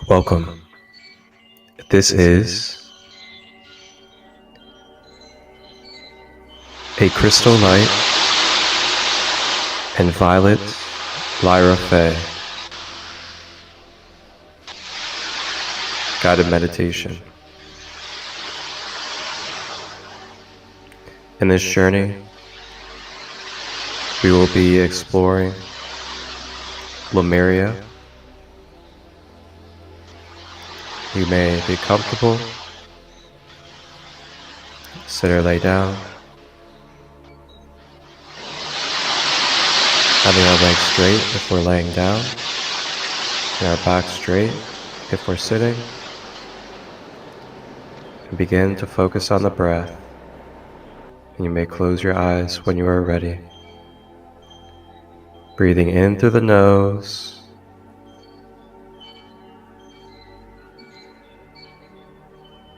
Welcome. This is a Christolight and Violet Lyra guided meditation. In this journey, we will be exploring Lemuria. You may be comfortable, sit or lay down, having our legs straight if we're laying down, and our back straight if we're sitting, and begin to focus on the breath. And you may close your eyes when you are ready. Breathing in through the nose,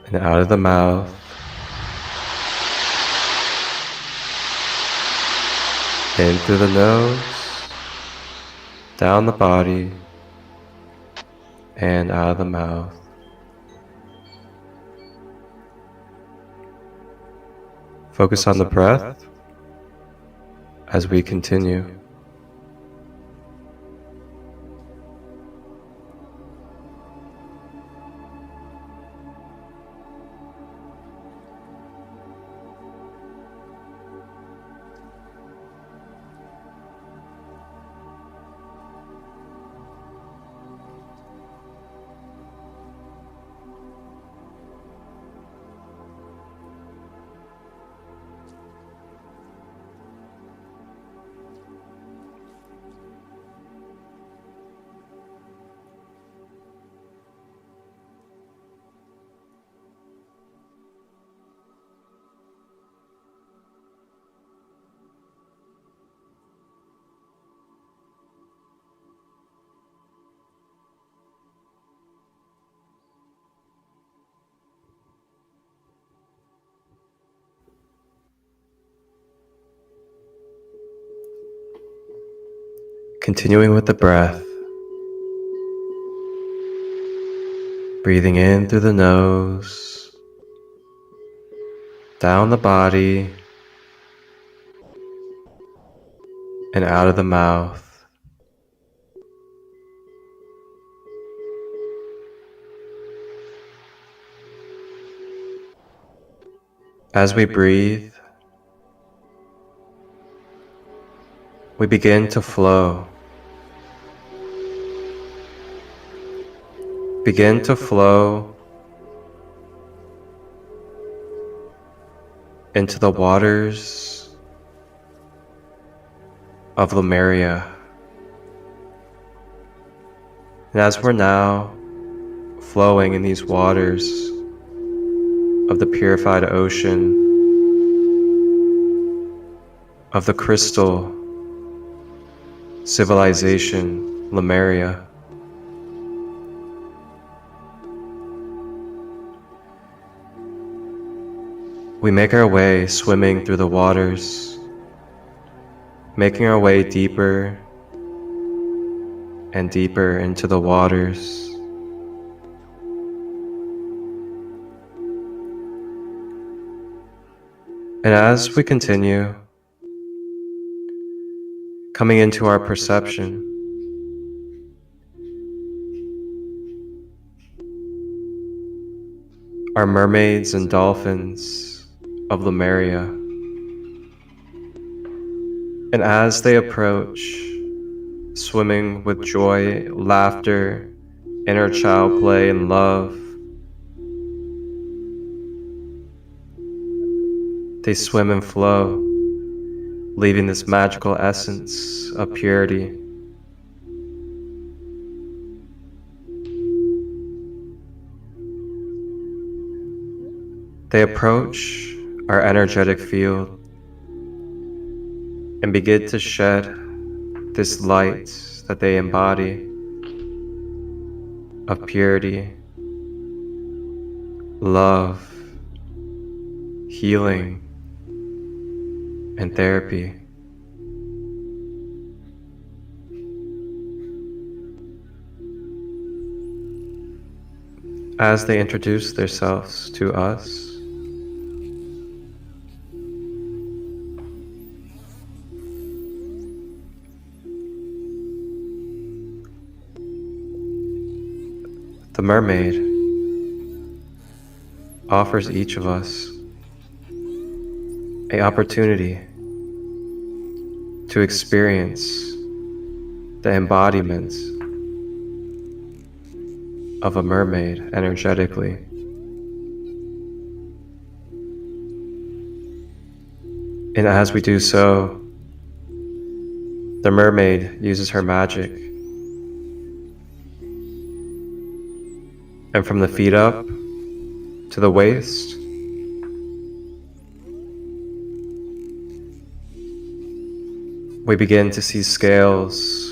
and out of the mouth. In through the nose, down the body, and out of the mouth. Focus on the breath as we continue. Continuing with the breath, breathing in through the nose, down the body, and out of the mouth. As we breathe, we begin to flow. Begin to flow into the waters of Lemuria. And as we're now flowing in these waters of the purified ocean, of the crystal civilization, Lemuria, we make our way swimming through the waters, making our way deeper and deeper into the waters. And as we continue, coming into our perception, are mermaids and dolphins of Lemuria. And as they approach, swimming with joy, laughter, inner child play, and love, they swim and flow, leaving this magical essence of purity. They approach our energetic field and begin to shed this light that they embody of purity, love, healing, and therapy. as they introduce themselves to us. The mermaid offers each of us an opportunity to experience the embodiment of a mermaid energetically. And as we do so, the mermaid uses her magic, and from the feet up to the waist, we begin to see scales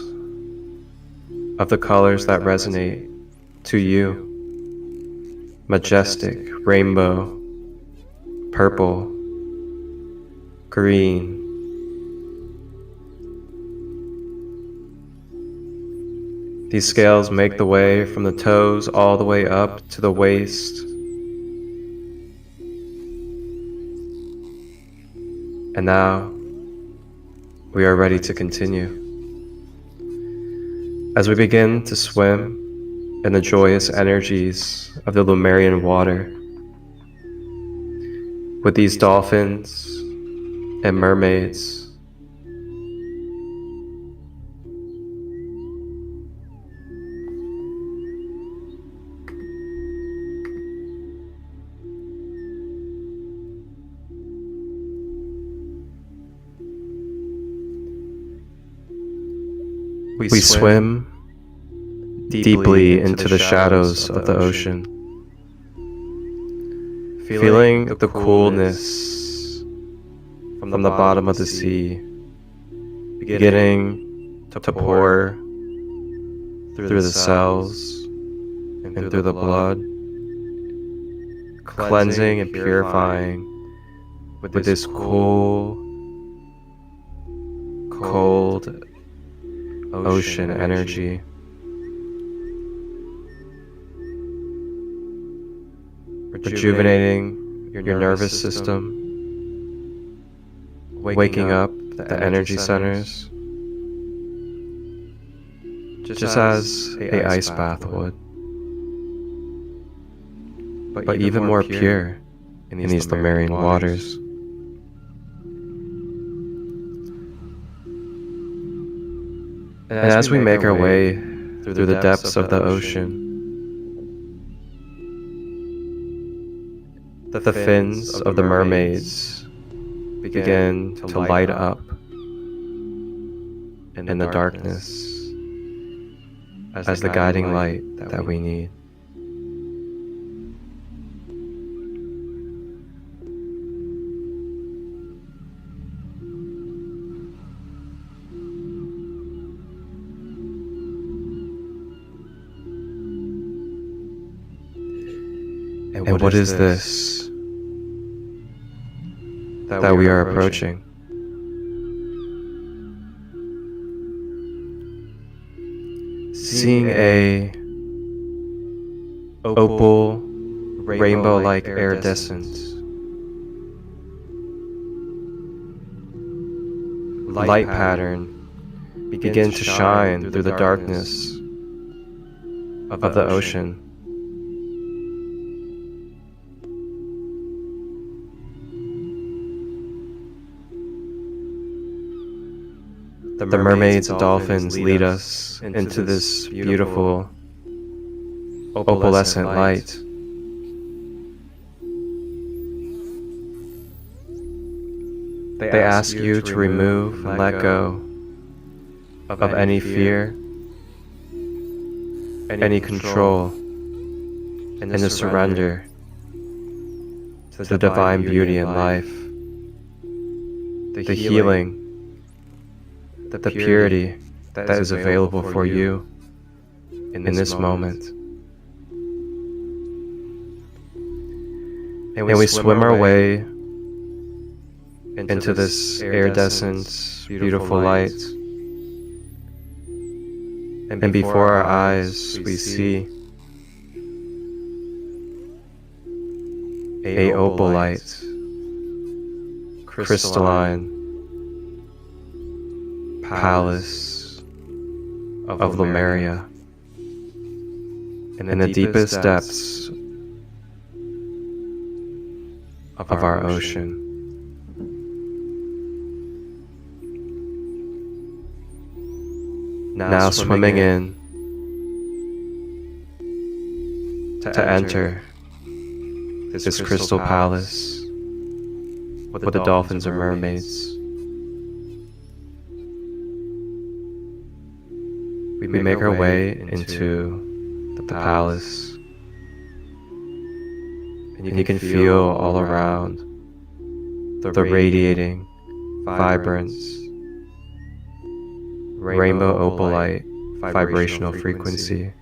of the colors that resonate to you: majestic, rainbow, purple, green. These scales make the way from the toes all the way up to the waist. And now, we are ready to continue. As we begin to swim in the joyous energies of the Lemurian water, with these dolphins and mermaids, we swim deeply into the shadows of the ocean, feeling the coolness from the bottom of the sea beginning to pour through the cells and through the blood, cleansing and purifying with this cool, cold ocean energy. Rejuvenating your nervous system, waking up the energy centers, just as an ice bath would, but even more pure in these Lemurian waters. And as we make our way through the depths of the ocean, the fins of the mermaids begin to light up in the darkness as the guiding light that we need. And what is this that we are approaching? Seeing a opal, rainbow-like iridescent light pattern begin to shine through the darkness of the ocean. The mermaids and dolphins lead us into this beautiful opalescent light. They ask you to remove and let go of any fear, any control, and to surrender to the divine beauty in life, the healing, the purity that is available for you in this moment. And we swim our way into this iridescent, beautiful light. And before our eyes, we see a opalite, crystalline palace of Lemuria, in the deepest depths of our ocean. Now swimming in to enter this crystal palace with the dolphins or mermaids. We make our way into the palace, and you can feel all around the radiating, vibrant, rainbow opalite vibrational frequency.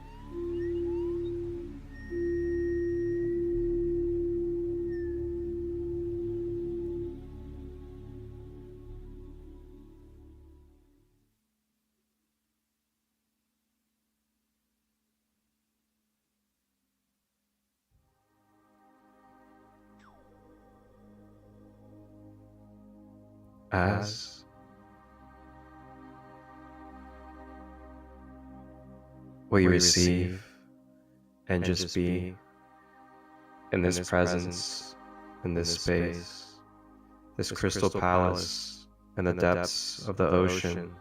As we receive and just be in this presence, in this space, this crystal palace in the depths of the ocean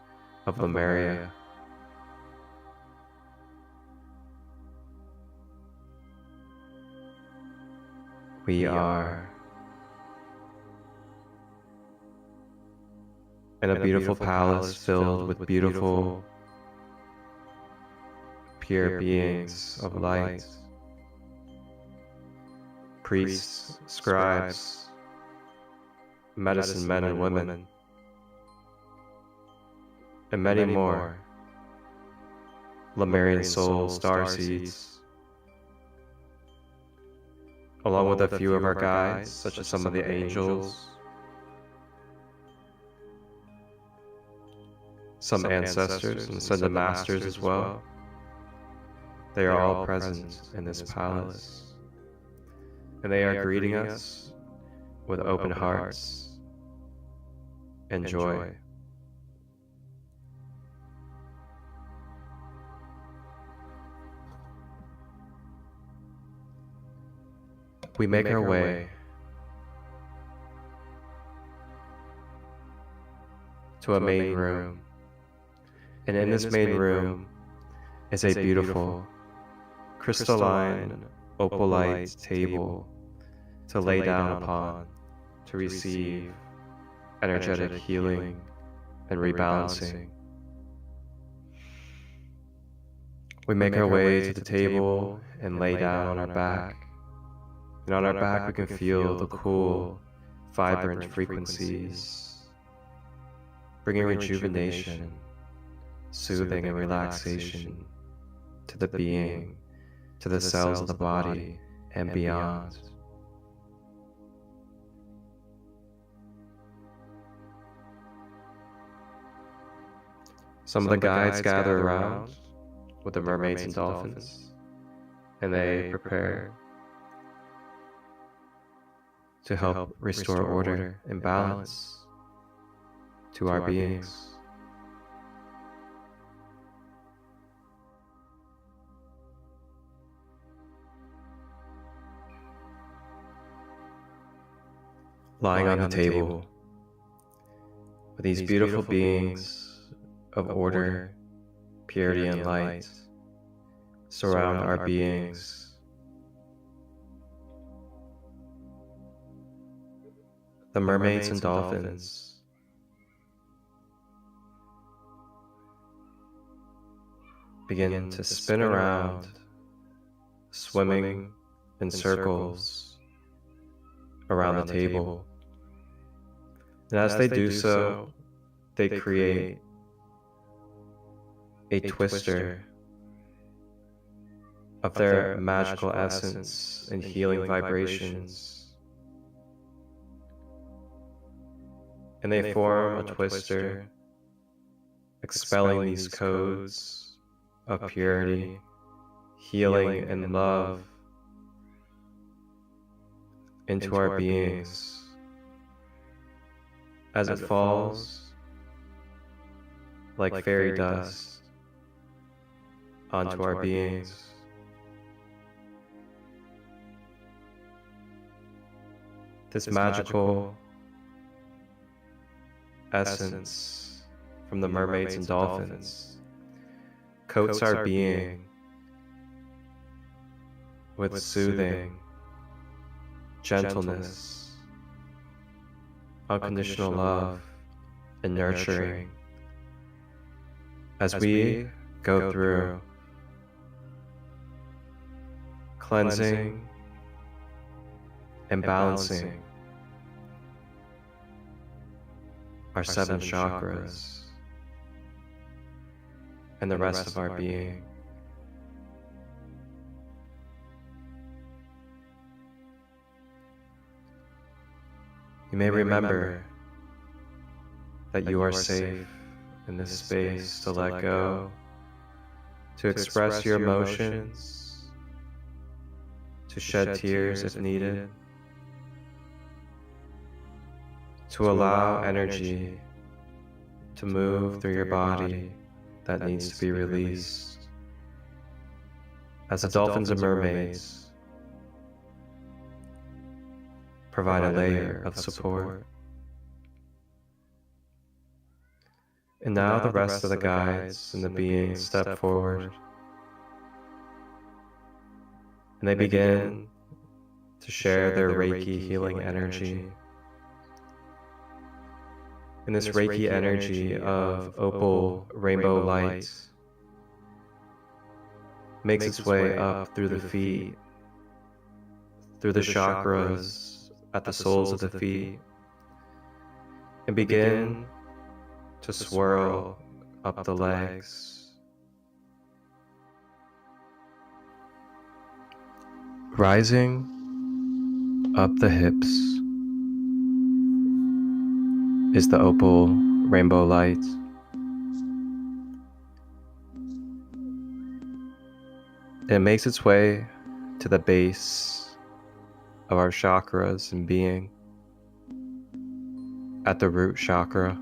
of Lemuria. We are in a beautiful palace filled with beautiful, pure beings of light, priests, scribes, medicine men and women, and many more, Lemurian soul starseeds, along with a few of our guides, such as some of the angels, some ancestors and ascended masters as well. They are all present in this palace, and they are greeting us with open hearts and joy. We make our way to a main room, and in this main room is a beautiful crystalline opalite table to lay down upon to receive energetic healing and rebalancing. We make our way to the table and lay down on our back, and on our back we can feel the cool, vibrant frequencies, bringing rejuvenation, soothing and relaxation to the being, to the cells of the body and beyond. Some of the guides gather around with the mermaids and dolphins, and they prepare to help restore order and balance to our beings. Lying on the table with these beautiful beings of order, purity, and light surround our beings. The mermaids and dolphins begin to spin around, swimming in circles around the table. And as they do so, they create a twister of their magical essence and healing vibrations. And they form a twister, expelling these codes of purity, healing, and love into our beings as it falls like fairy dust onto our beings. This magical essence from the mermaids and dolphins coats our being with soothing, gentleness, unconditional love, and nurturing as we go through cleansing and balancing our 7 chakras and the rest of our being. You may remember that you are safe in this space to let go, to express your emotions, to shed tears if needed, to allow energy to move through your body that needs to be released. As the dolphins and mermaids provide a layer of support. And now the rest of the guides and the beings step forward, and they begin to share their Reiki healing energy. And this Reiki energy of opal rainbow light makes its way up through the feet, through the chakras at the soles of the feet, and begin to swirl up the legs, rising up the hips is the opal rainbow light. It makes its way to the base of our chakras and being at the root chakra.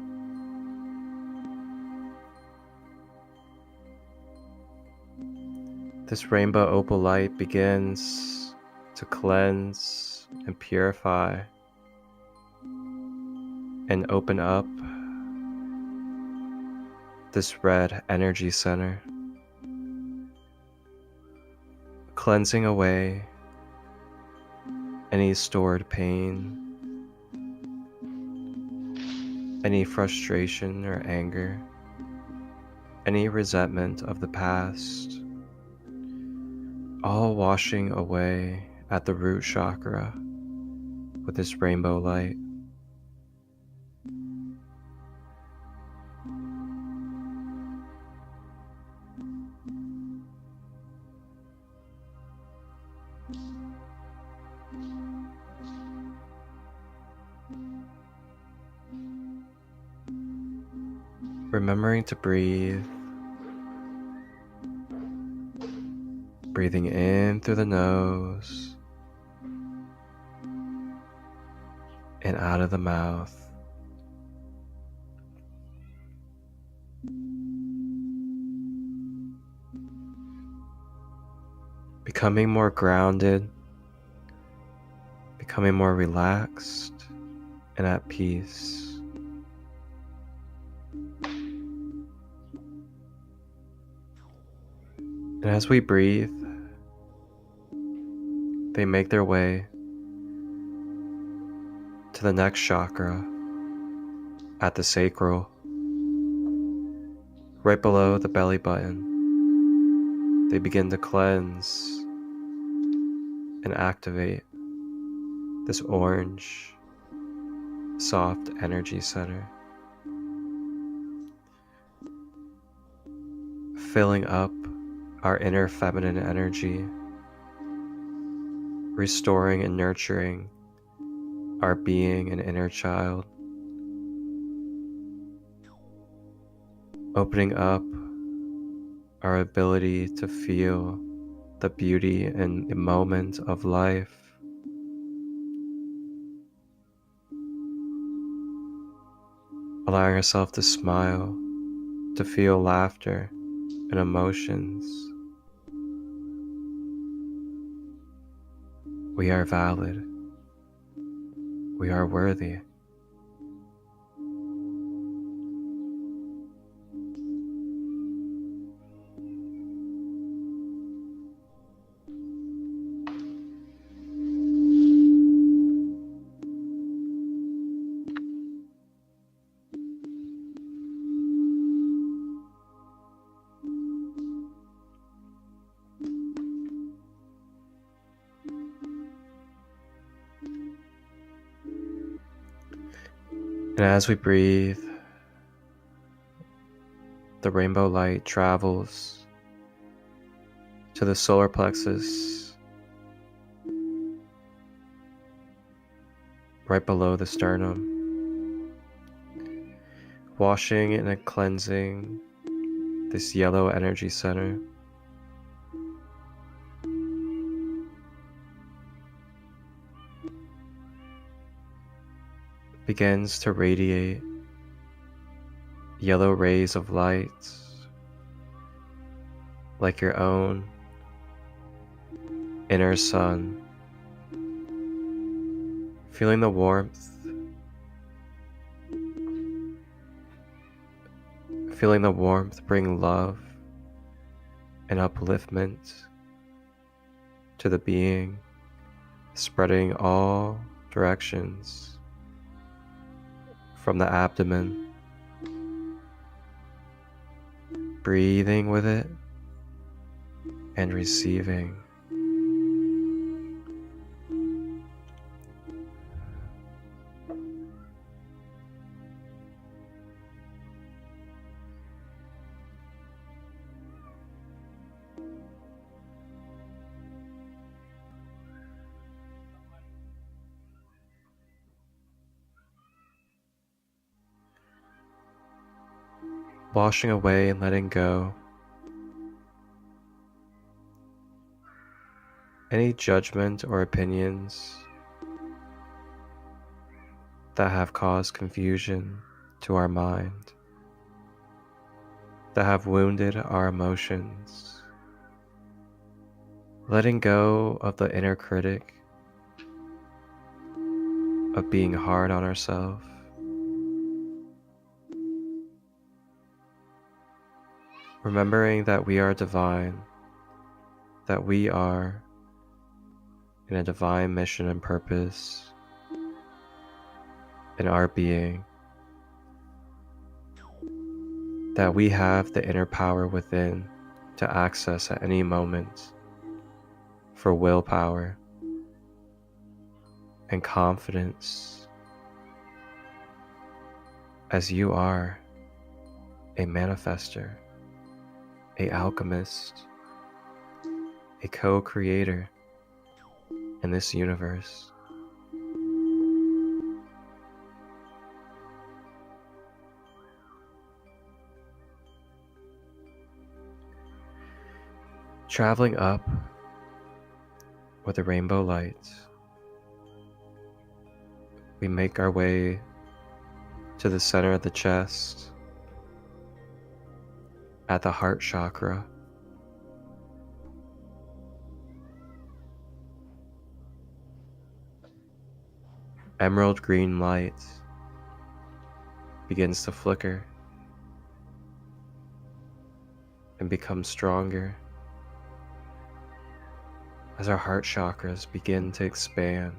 This rainbow opal light begins to cleanse and purify and open up this red energy center, cleansing away any stored pain, any frustration or anger, any resentment of the past, all washing away at the root chakra with this rainbow light. Remembering to breathe, breathing in through the nose and out of the mouth. Becoming more grounded, becoming more relaxed and at peace. And as we breathe, they make their way to the next chakra at the sacral, right below the belly button. They begin to cleanse and activate this orange, soft energy center, filling up our inner feminine energy, restoring and nurturing our being and inner child, opening up our ability to feel the beauty and the moment of life, allowing ourselves to smile, to feel laughter and emotions. We are valid. We are worthy. And as we breathe, the rainbow light travels to the solar plexus, right below the sternum, washing and cleansing this yellow energy center. Begins to radiate yellow rays of light like your own inner sun, feeling the warmth, bring love and upliftment to the being, spreading all directions from the abdomen, breathing with it and receiving. Washing away and letting go any judgment or opinions that have caused confusion to our mind, that have wounded our emotions. Letting go of the inner critic, of being hard on ourselves. Remembering that we are divine, that we are in a divine mission and purpose in our being, that we have the inner power within to access at any moment for willpower and confidence, as you are a manifester, a alchemist, a co-creator in this universe. Traveling up with the rainbow light, we make our way to the center of the chest, at the heart chakra. Emerald green light begins to flicker and become stronger as our heart chakras begin to expand.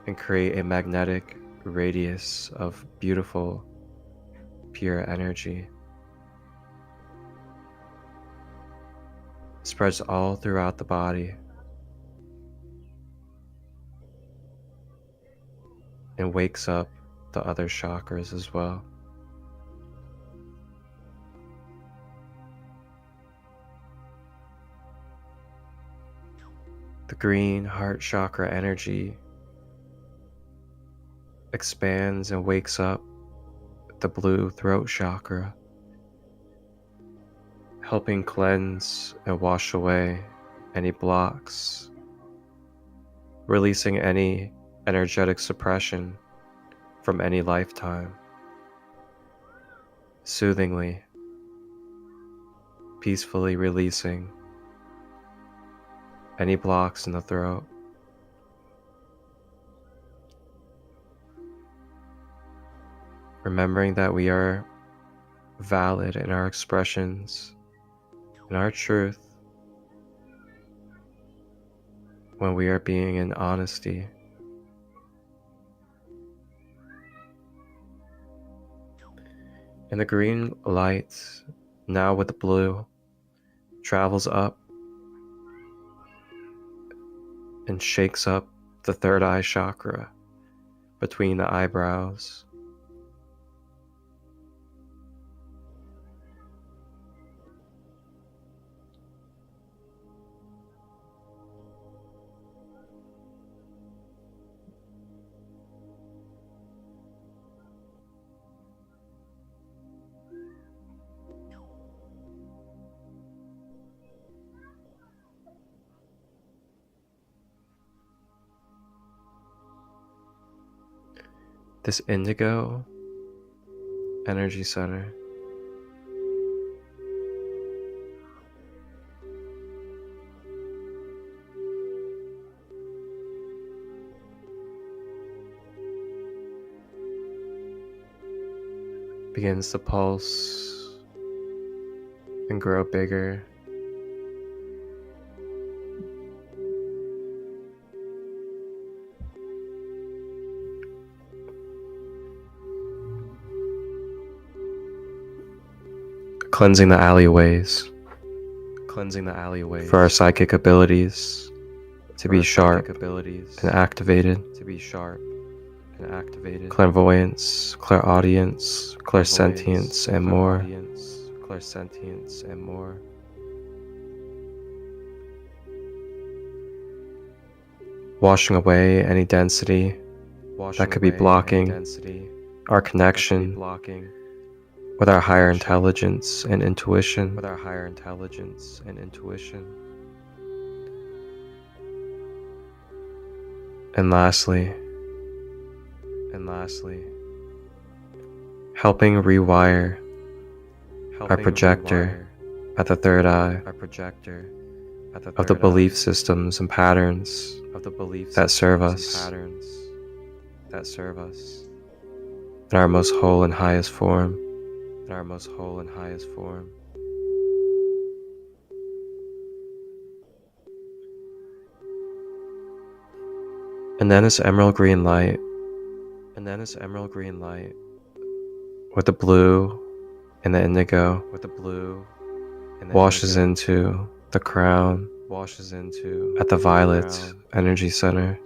And create a magnetic radius of beautiful, pure energy. Spreads all throughout the body and wakes up the other chakras as well. The green heart chakra energy expands and wakes up the blue throat chakra, helping cleanse and wash away any blocks, releasing any energetic suppression from any lifetime, soothingly, peacefully releasing any blocks in the throat. Remembering that we are valid in our expressions, in our truth, when we are being in honesty. And the green light, now with the blue, travels up and shakes up the third eye chakra between the eyebrows. This indigo energy center begins to pulse and grow bigger. Cleansing the alleyways for our psychic abilities to be sharp and activated. Clairvoyance, clairaudience, clairsentience, and more. Washing away any density that could be blocking our connection with our higher intelligence and intuition. And lastly, helping rewire our projector at the third eye of the belief systems and patterns that serve us in our most whole and highest form. And then this emerald green light with the blue and the indigo washes into the crown at the violet energy center.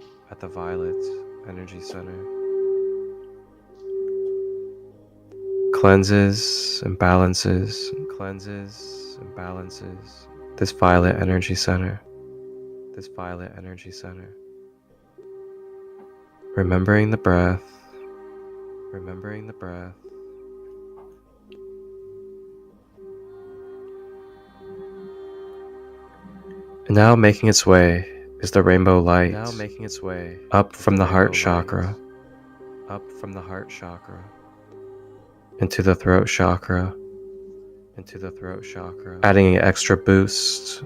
Cleanses and balances this violet energy center. Remembering the breath. And now making its way is the rainbow light up from the heart chakra into the throat chakra, adding an extra boost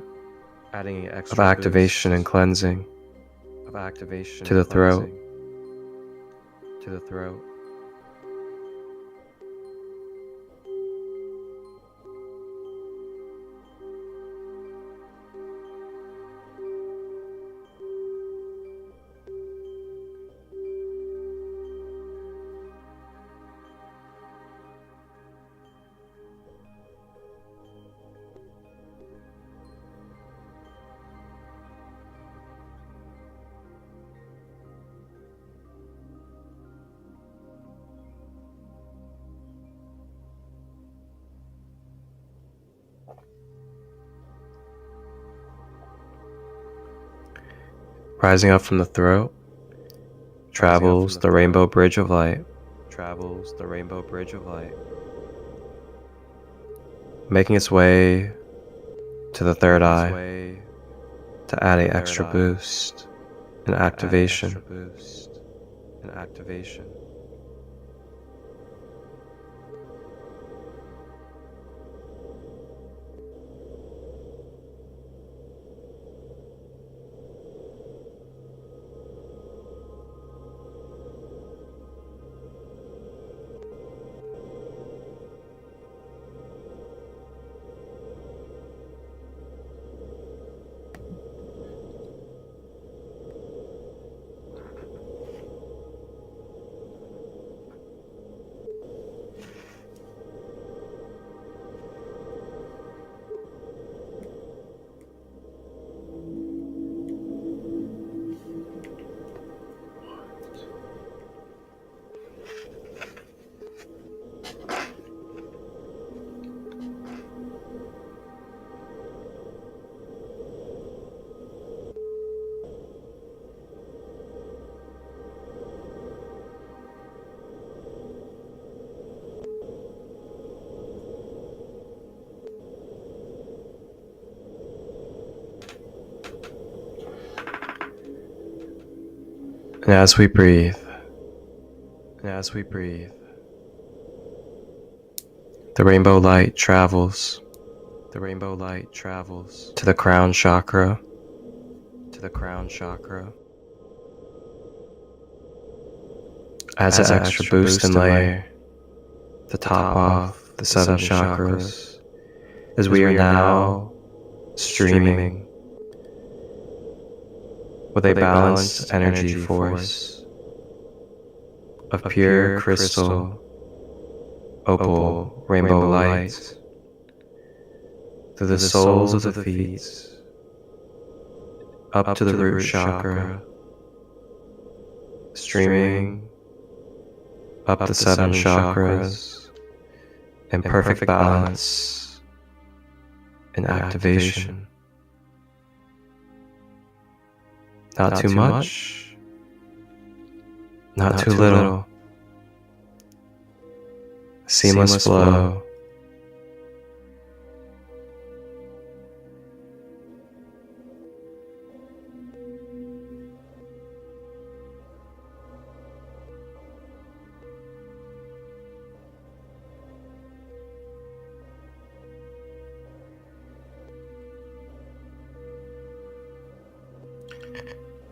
of activation and cleansing to the throat. Rising up from the throat, travels the rainbow bridge of light, making its way to the third eye to add an extra boost and activation. and activation. And as we breathe, the rainbow light travels to the crown chakra, as an extra boost and layer, the top off the 7 chakras, as we are now streaming with a balanced energy force of pure crystal, opal, rainbow light through the soles of the feet, up to the root chakra, streaming up the 7 chakras in perfect balance and activation. Not too much, not too little. Seamless flow.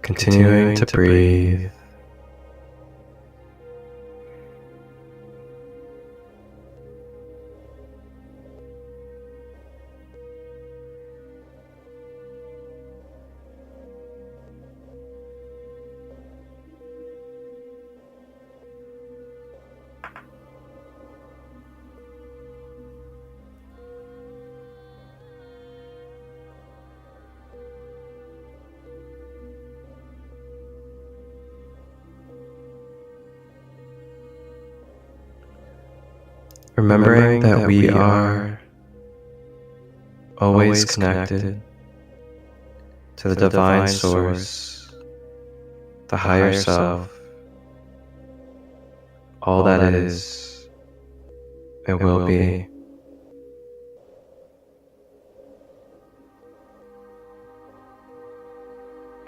Continuing to breathe. Remembering that we are always connected to the divine source, the higher self, all that is and will be.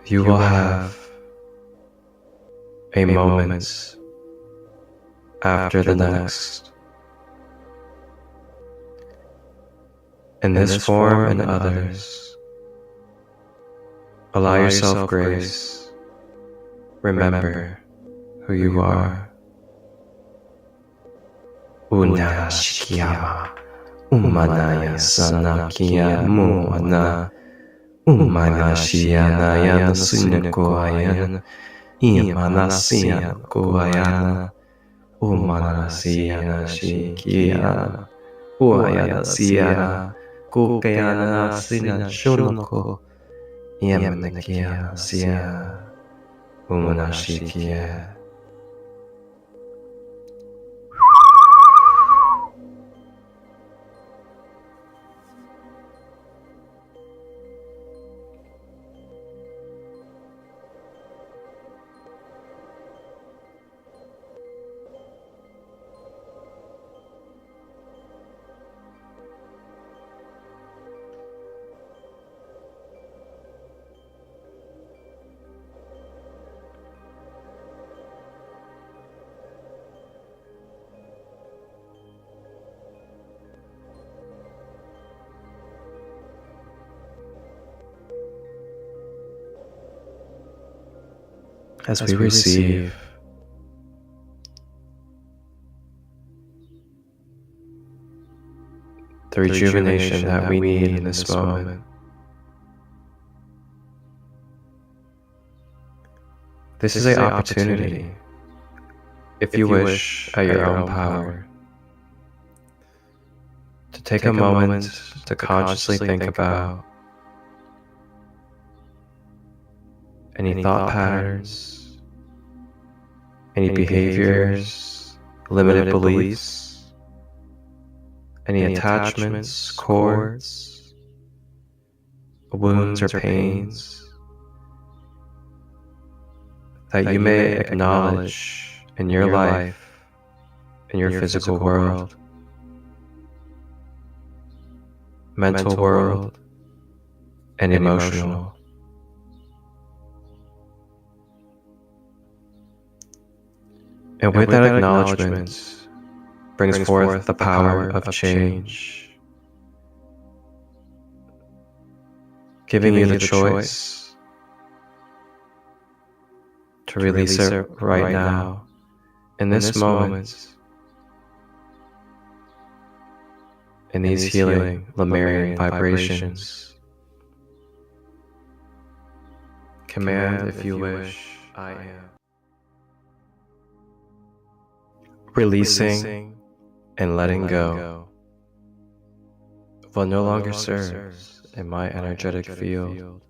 You will have a moment after the next. In this form and others, allow yourself grace. Remember who you are. Una shikiyama, umanaya sanakiya muana, umanashiyana sunakoayana, imanasiyan koayana, umanasiyana shikiyana, uayana siyana. Kukayana sina shonoko Yamanakia sia Umanashikia. as we receive the rejuvenation that we need in this moment. This is an opportunity, if you wish, at your own power, to take a moment to consciously think about any thought patterns, any behaviors, limited beliefs, any attachments, cords, wounds, or pains that you may acknowledge in your life, in your physical world, mental world, and emotional. And with that acknowledgement brings forth the power of change, giving you the choice to release it right now, in this moment, in these healing Lemurian vibrations. Command, if you wish, I am. Releasing and letting go of what no longer serves in my energetic field,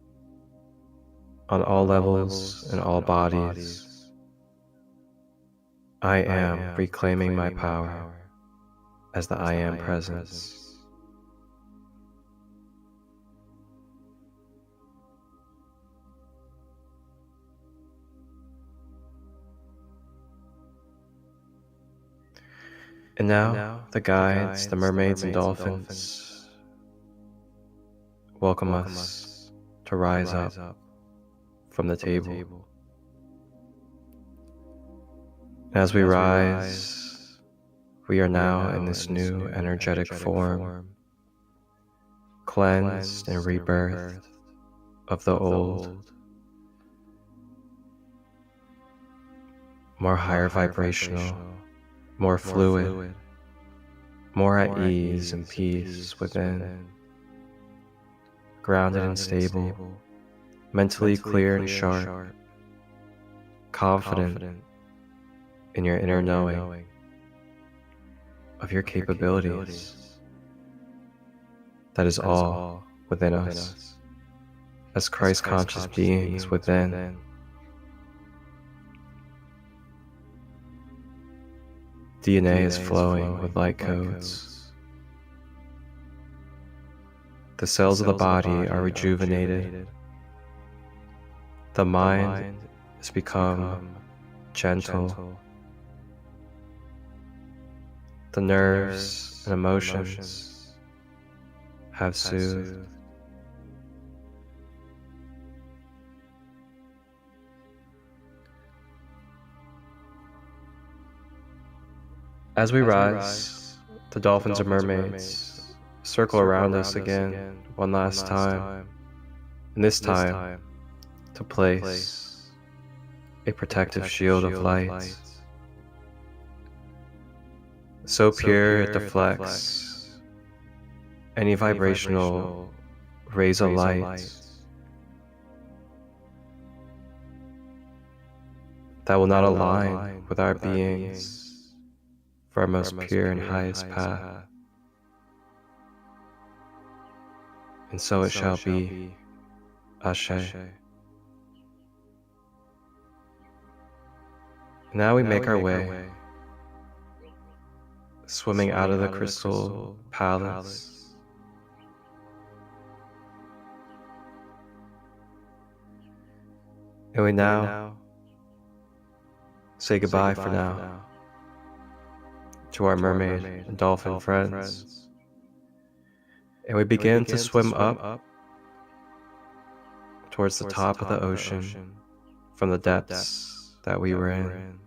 on all levels and all bodies. I am reclaiming my power as the I Am presence. And now, the guides, the mermaids and dolphins welcome us to rise up from the table. As we rise, we are now in this new energetic form, cleansed and rebirthed of the old, more higher vibrational, more fluid, more at ease and peace within, grounded and stable, mentally clear and sharp, confident in your inner knowing of your capabilities. That is all within us, as Christ-conscious beings within. DNA is flowing with light codes. The cells of the body are rejuvenated. The mind has become gentle. The nerves and emotions have soothed. As we rise, the dolphins and mermaids circle around us again one last time, and this time to place a protective shield of light, so pure it deflects any vibrational rays of light that will not align with our beings for our most pure and highest path. And so it shall be. Ashe. Now we make our way, swimming out of the crystal palace, and we now say goodbye for now to our mermaid and dolphin friends, and we begin to swim up towards the top of the ocean from the depths that we were in,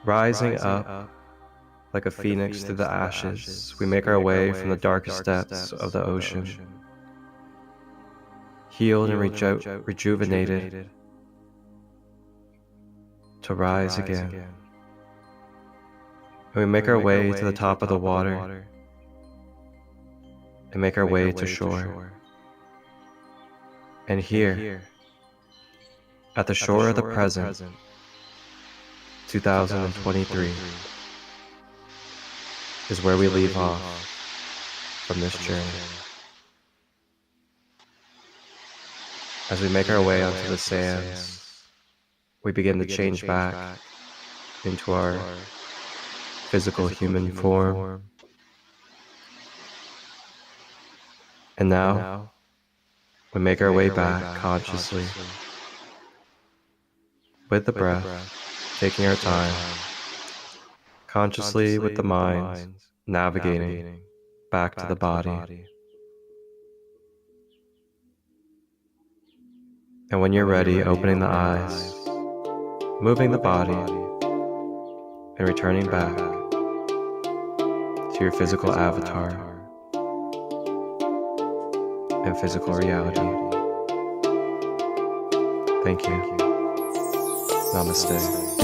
rising up like a phoenix through the ashes. We make our way from the darkest depths of the ocean, healed and rejuvenated to rise again. And we make our way to the top of the water and make our way to shore. And here, at the shore of the present, 2023, is where we leave off from this journey. As we make our way onto the sands, we begin to change back into our physical human form. And now, we make our way back consciously, with the breath, taking our time, consciously with the mind, navigating back to the body. And when you're ready, opening the eyes, moving the body, and returning back to your physical avatar and physical reality. Thank you. Namaste.